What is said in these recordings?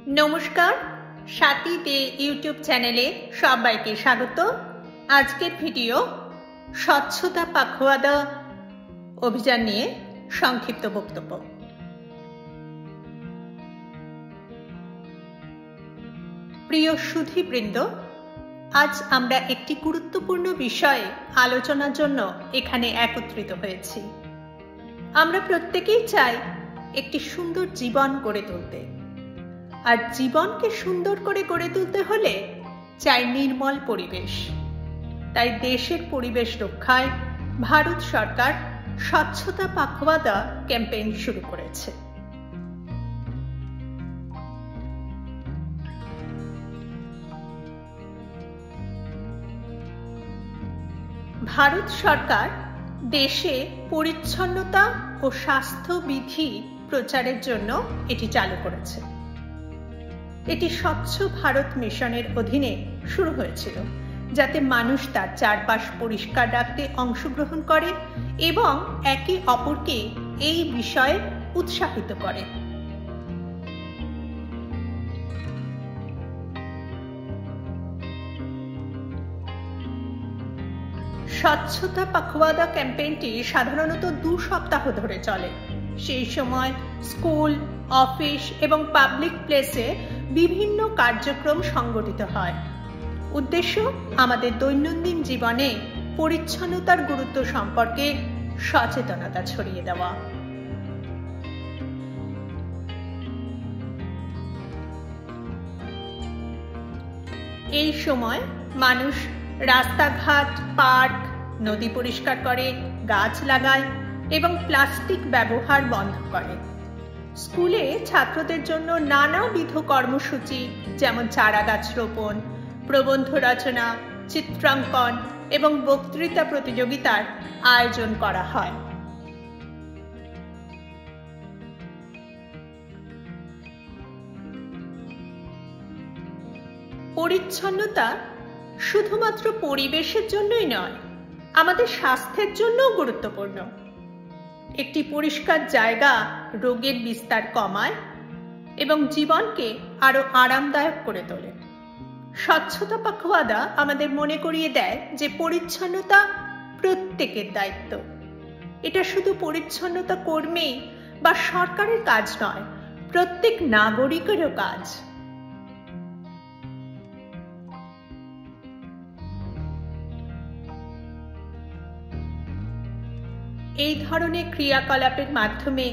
নমস্কার, সাথী দে ইউটিউব চ্যানেলে সবাইকে স্বাগত। আজকের ভিডিও স্বচ্ছতা পাখওয়াদা অভিযান নিয়ে সংক্ষিপ্ত বক্তব্য। প্রিয় সুধীবৃন্দ, আজ আমরা একটি গুরুত্বপূর্ণ বিষয়ে আলোচনার জন্য এখানে একত্রিত হয়েছি। আমরা প্রত্যেকেই চাই একটি সুন্দর জীবন গড়ে তুলতে, আর জীবনকে সুন্দর করে গড়ে তুলতে হলে চাই নির্মল পরিবেশ। তাই দেশের পরিবেশ রক্ষায় ভারত সরকার স্বচ্ছতা পাখওয়াদা ক্যাম্পেইন শুরু করেছে। ভারত সরকার দেশে পরিচ্ছন্নতা ও স্বাস্থ্যবিধি প্রচারের জন্য এটি চালু করেছে। এটি স্বচ্ছ ভারত মিশনের অধীনে শুরু হয়েছিল, যাতে মানুষ তার চারপাশ পরিষ্কার রাখতে অংশগ্রহণ করে এবং একে অপরকে এই বিষয়ে উৎসাহিত করে। স্বচ্ছতা পাখওয়াদা ক্যাম্পেইনটি সাধারণত 2 সপ্তাহ ধরে চলে। সেই সময় স্কুল, অফিস এবং পাবলিক প্লেসে বিভিন্ন কার্যক্রম সংগঠিত হয়। উদ্দেশ্য আমাদের দৈনন্দিন জীবনে পরিচ্ছন্নতার গুরুত্ব সম্পর্কে সচেতনতা ছড়িয়ে দেওয়া। এই সময় মানুষ রাস্তাঘাট, পার্ক, নদী পরিষ্কার করে, গাছ লাগায় এবং প্লাস্টিক ব্যবহার বন্ধ করে। স্কুলে ছাত্রদের জন্য নানাবিধ কর্মসূচি যেমন চারা গাছ রোপণ, প্রবন্ধ রচনা, চিত্রাঙ্কন এবং বক্তৃতা প্রতিযোগিতার আয়োজন করা হয়। পরিচ্ছন্নতা শুধুমাত্র পরিবেশের জন্যই নয়, আমাদের স্বাস্থ্যের জন্যও গুরুত্বপূর্ণ। একটি পরিষ্কার জায়গা রোগের বিস্তার কমায় এবং জীবনকে আরো আরামদায়ক করে তোলে। স্বচ্ছতা পাখওয়াদা আমাদের মনে করিয়ে দেয় যে পরিচ্ছন্নতা প্রত্যেকের দায়িত্ব। এটা শুধু পরিচ্ছন্নতা কর্মী বা সরকারের কাজ নয়, প্রত্যেক নাগরিকেরও কাজ। এই ধরনের ক্রিয়াকলাপের মাধ্যমে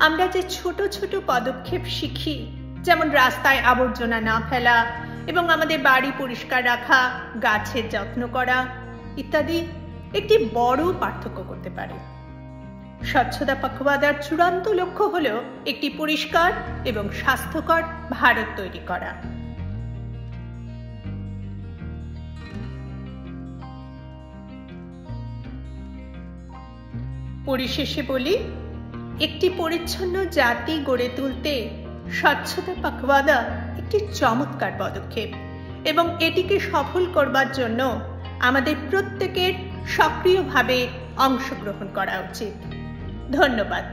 আমরা যে ছোট ছোট পদক্ষেপ শিখি, যেমন রাস্তায় আবর্জনা না ফেলা এবং আমাদের বাড়ি পরিষ্কার রাখা, গাছের যত্ন করা ইত্যাদি, একটি বড় পার্থক্য করতে পারে। স্বচ্ছতা পাখওয়াদার চূড়ান্ত লক্ষ্য হল একটি পরিষ্কার এবং স্বাস্থ্যকর ভারত তৈরি করা। পরিশেষে বলি, একটি পরিচ্ছন্ন জাতি গড়ে তুলতে স্বচ্ছতা পাখওয়াদা একটি চমৎকার পদক্ষেপ এবং এটিকে সফল করবার জন্য আমাদের প্রত্যেকের সক্রিয়ভাবে অংশগ্রহণ করা উচিত। ধন্যবাদ।